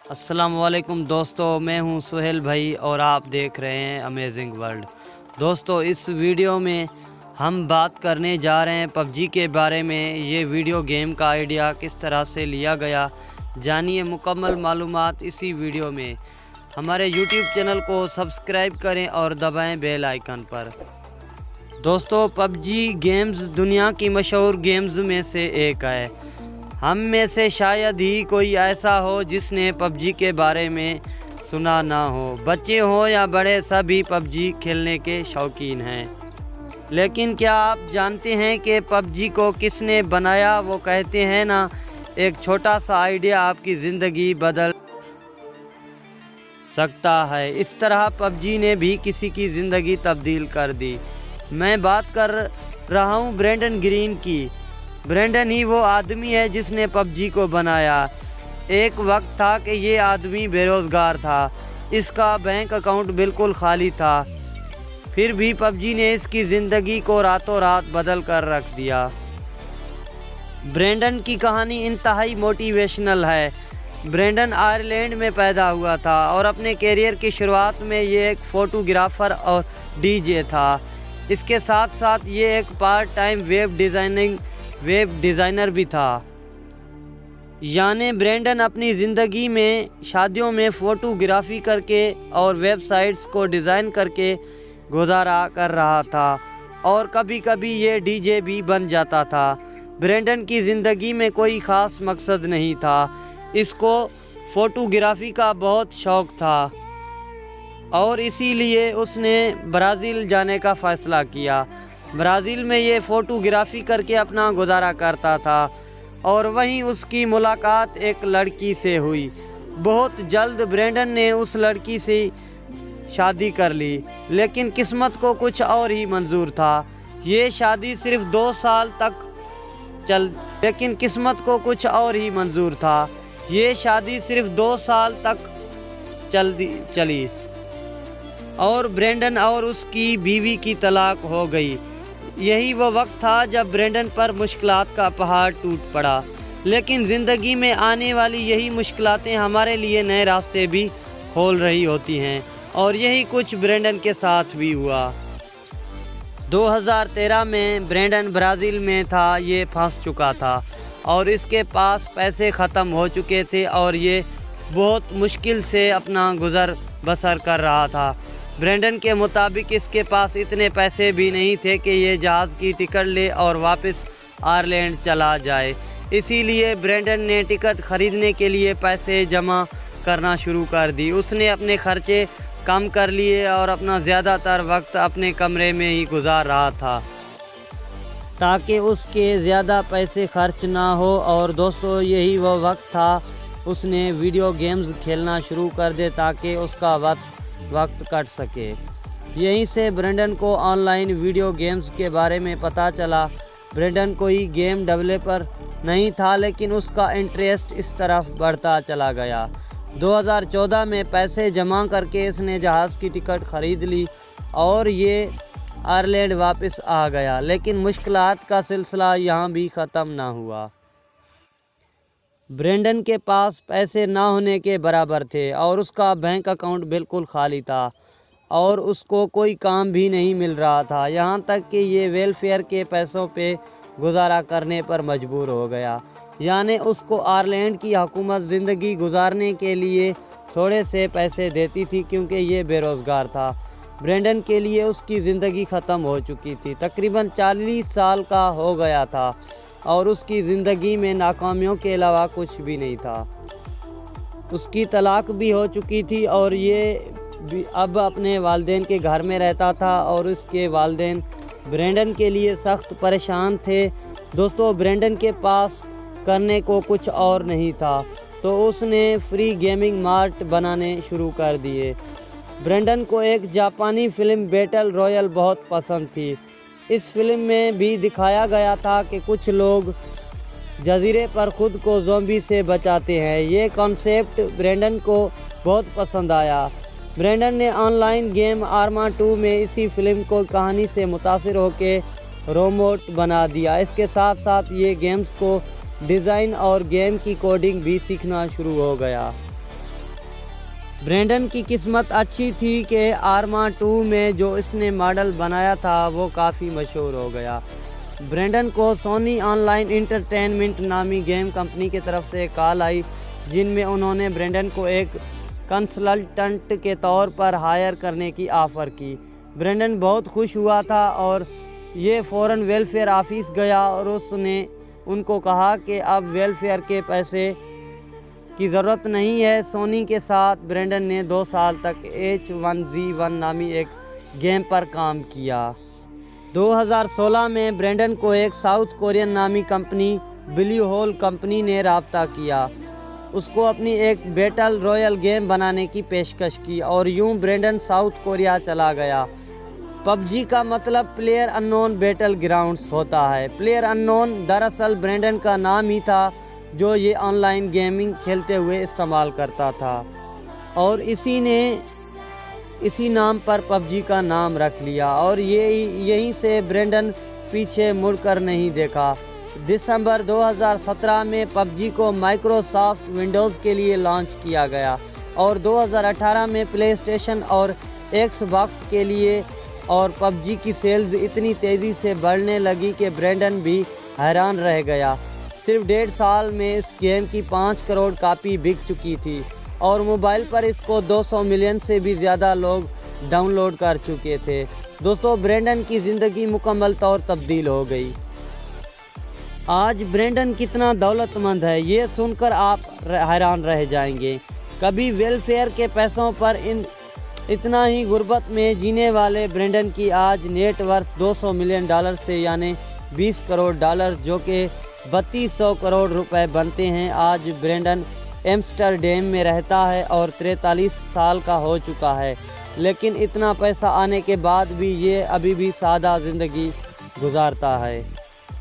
अस्सलाम वालेकुम दोस्तों, मैं हूं सुहेल भाई और आप देख रहे हैं अमेजिंग वर्ल्ड। दोस्तों, इस वीडियो में हम बात करने जा रहे हैं पबजी के बारे में। ये वीडियो गेम का आइडिया किस तरह से लिया गया, जानिए मुकम्मल मालूमात इसी वीडियो में। हमारे यूट्यूब चैनल को सब्सक्राइब करें और दबाएं बेल आइकन पर। दोस्तों, पबजी गेम्स दुनिया की मशहूर गेम्स में से एक है। हम में से शायद ही कोई ऐसा हो जिसने पबजी के बारे में सुना ना हो। बच्चे हो या बड़े, सभी पबजी खेलने के शौकीन हैं। लेकिन क्या आप जानते हैं कि पबजी को किसने बनाया? वो कहते हैं ना, एक छोटा सा आइडिया आपकी ज़िंदगी बदल सकता है। इस तरह पबजी ने भी किसी की ज़िंदगी तब्दील कर दी। मैं बात कर रहा हूँ ब्रेंडन ग्रीन की। ब्रेंडन ही वो आदमी है जिसने पबजी को बनाया। एक वक्त था कि ये आदमी बेरोज़गार था, इसका बैंक अकाउंट बिल्कुल खाली था। फिर भी पबजी ने इसकी ज़िंदगी को रातों रात बदल कर रख दिया। ब्रेंडन की कहानी इंतहाई मोटिवेशनल है। ब्रेंडन आयरलैंड में पैदा हुआ था और अपने कैरियर की शुरुआत में ये एक फ़ोटोग्राफ़र और डीजे था। इसके साथ साथ ये एक पार्ट टाइम वेब डिज़ाइनर भी था। यानी ब्रेंडन अपनी ज़िंदगी में शादियों में फ़ोटोग्राफी करके और वेबसाइट्स को डिज़ाइन करके गुजारा कर रहा था, और कभी कभी ये डीजे भी बन जाता था। ब्रेंडन की ज़िंदगी में कोई ख़ास मकसद नहीं था, इसको फ़ोटोग्राफी का बहुत शौक़ था और इसीलिए उसने ब्राज़ील जाने का फ़ैसला किया। ब्राज़ील में ये फ़ोटोग्राफी करके अपना गुजारा करता था और वहीं उसकी मुलाकात एक लड़की से हुई। बहुत जल्द ब्रेंडन ने उस लड़की से शादी कर ली, लेकिन किस्मत को कुछ और ही मंजूर था। ये शादी सिर्फ 2 साल तक चली और ब्रेंडन और उसकी बीवी की तलाक हो गई। यही वो वक्त था जब ब्रेंडन पर मुश्किलात का पहाड़ टूट पड़ा। लेकिन ज़िंदगी में आने वाली यही मुश्किलातें हमारे लिए नए रास्ते भी खोल रही होती हैं, और यही कुछ ब्रेंडन के साथ भी हुआ। 2013 में ब्रेंडन ब्राज़ील में था। ये फंस चुका था और इसके पास पैसे ख़त्म हो चुके थे और ये बहुत मुश्किल से अपना गुज़र बसर कर रहा था। ब्रेंडन के मुताबिक इसके पास इतने पैसे भी नहीं थे कि ये जहाज़ की टिकट ले और वापस आयरलैंड चला जाए। इसीलिए ब्रेंडन ने टिकट ख़रीदने के लिए पैसे जमा करना शुरू कर दी। उसने अपने खर्चे कम कर लिए और अपना ज़्यादातर वक्त अपने कमरे में ही गुजार रहा था ताकि उसके ज़्यादा पैसे खर्च ना हो। और दोस्तों, यही वो वक्त था उसने वीडियो गेम्स खेलना शुरू कर दे ताकि उसका वक्त कट सके। यहीं से ब्रेंडन को ऑनलाइन वीडियो गेम्स के बारे में पता चला। ब्रेंडन कोई गेम डेवलपर नहीं था, लेकिन उसका इंटरेस्ट इस तरफ बढ़ता चला गया। 2014 में पैसे जमा करके इसने जहाज़ की टिकट ख़रीद ली और ये आयरलैंड वापस आ गया। लेकिन मुश्किलात का सिलसिला यहाँ भी ख़त्म ना हुआ। ब्रेंडन के पास पैसे ना होने के बराबर थे और उसका बैंक अकाउंट बिल्कुल खाली था और उसको कोई काम भी नहीं मिल रहा था। यहाँ तक कि ये वेलफेयर के पैसों पे गुजारा करने पर मजबूर हो गया। यानी उसको आयरलैंड की हुकूमत ज़िंदगी गुजारने के लिए थोड़े से पैसे देती थी क्योंकि ये बेरोज़गार था। ब्रेंडन के लिए उसकी ज़िंदगी ख़त्म हो चुकी थी। तकरीबन 40 साल का हो गया था और उसकी ज़िंदगी में नाकामियों के अलावा कुछ भी नहीं था। उसकी तलाक भी हो चुकी थी और ये भी अब अपने वालिदैन के घर में रहता था और उसके वालिदैन ब्रेंडन के लिए सख्त परेशान थे। दोस्तों, ब्रेंडन के पास करने को कुछ और नहीं था, तो उसने फ्री गेमिंग मार्ट बनाने शुरू कर दिए। ब्रेंडन को एक जापानी फ़िल्म बैटल रॉयल बहुत पसंद थी। इस फिल्म में भी दिखाया गया था कि कुछ लोग जजीरे पर ख़ुद को ज़ॉम्बी से बचाते हैं। ये कॉन्सेप्ट ब्रेंडन को बहुत पसंद आया। ब्रेंडन ने ऑनलाइन गेम आर्मा 2 में इसी फिल्म को कहानी से मुतासिर होकर रोबोट बना दिया। इसके साथ साथ ये गेम्स को डिज़ाइन और गेम की कोडिंग भी सीखना शुरू हो गया। ब्रेंडन की किस्मत अच्छी थी कि आर्मा 2 में जो इसने मॉडल बनाया था वो काफ़ी मशहूर हो गया। ब्रेंडन को सोनी ऑनलाइन इंटरटेनमेंट नामी गेम कंपनी की तरफ से कॉल आई, जिनमें उन्होंने ब्रेंडन को एक कंसल्टेंट के तौर पर हायर करने की ऑफ़र की। ब्रेंडन बहुत खुश हुआ था और ये फ़ौरन वेलफेयर ऑफिस गया और उसने उनको कहा कि अब वेलफेयर के पैसे की ज़रूरत नहीं है। सोनी के साथ ब्रेंडन ने 2 साल तक H1Z1 नामी एक गेम पर काम किया। 2016 में ब्रेंडन को एक साउथ कोरियन नामी कंपनी ब्लू होल कंपनी ने राब्ता किया, उसको अपनी एक बैटल रॉयल गेम बनाने की पेशकश की और यूं ब्रेंडन साउथ कोरिया चला गया। पबजी का मतलब प्लेयर अननोन बैटल ग्राउंड्स होता है। प्लेयर अननोन दरअसल ब्रेंडन का नाम ही था जो ये ऑनलाइन गेमिंग खेलते हुए इस्तेमाल करता था और इसी नाम पर पबजी का नाम रख लिया और यहीं से ब्रेंडन पीछे मुड़कर नहीं देखा। दिसंबर 2017 में पबजी को माइक्रोसॉफ्ट विंडोज़ के लिए लॉन्च किया गया और 2018 में प्ले स्टेशन और एक्सबॉक्स के लिए, और पबजी की सेल्स इतनी तेज़ी से बढ़ने लगी कि ब्रेंडन भी हैरान रह गया। सिर्फ 1.5 साल में इस गेम की 5 करोड़ कापी बिक चुकी थी और मोबाइल पर इसको 200 मिलियन से भी ज़्यादा लोग डाउनलोड कर चुके थे। दोस्तों, ब्रेंडन की ज़िंदगी मुकम्मल तौर तब्दील हो गई। आज ब्रेंडन कितना दौलतमंद है ये सुनकर आप हैरान रह जाएंगे। कभी वेलफेयर के पैसों पर इतना ही गुर्बत में जीने वाले ब्रेंडन की आज नेट वर्थ $200 मिलियन से यानी 20 करोड़ डॉलर, जो कि 3200 करोड़ रुपए बनते हैं। आज ब्रेंडन एम्स्टरडैम में रहता है और 43 साल का हो चुका है, लेकिन इतना पैसा आने के बाद भी ये अभी भी सादा ज़िंदगी गुजारता है।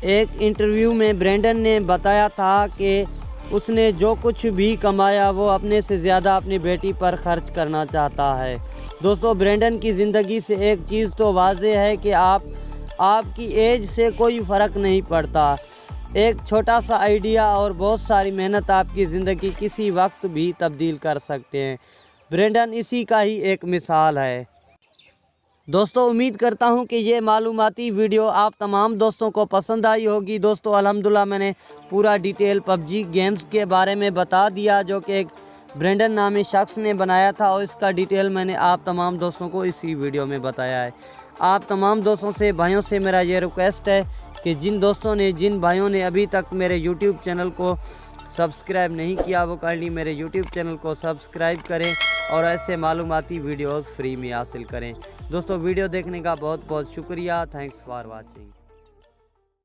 एक इंटरव्यू में ब्रेंडन ने बताया था कि उसने जो कुछ भी कमाया वो अपने से ज़्यादा अपनी बेटी पर खर्च करना चाहता है। दोस्तों, ब्रेंडन की ज़िंदगी से एक चीज़ तो वाज़ेह है कि आपकी एज से कोई फ़र्क नहीं पड़ता। एक छोटा सा आइडिया और बहुत सारी मेहनत आपकी ज़िंदगी किसी वक्त भी तब्दील कर सकते हैं। ब्रेंडन इसी का ही एक मिसाल है। दोस्तों, उम्मीद करता हूं कि ये मालूमाती वीडियो आप तमाम दोस्तों को पसंद आई होगी। दोस्तों, अल्हम्दुलिल्लाह मैंने पूरा डिटेल पबजी गेम्स के बारे में बता दिया, जो कि एक ब्रेंडन नामी शख्स ने बनाया था और इसका डिटेल मैंने आप तमाम दोस्तों को इसी वीडियो में बताया है। आप तमाम दोस्तों से, भाइयों से मेरा ये रिक्वेस्ट है कि जिन भाइयों ने अभी तक मेरे यूट्यूब चैनल को सब्सक्राइब नहीं किया वो काइंडली मेरे यूट्यूब चैनल को सब्सक्राइब करें और ऐसे मालूमाती वीडियोस फ्री में हासिल करें। दोस्तों, वीडियो देखने का बहुत बहुत शुक्रिया। Thanks for watching.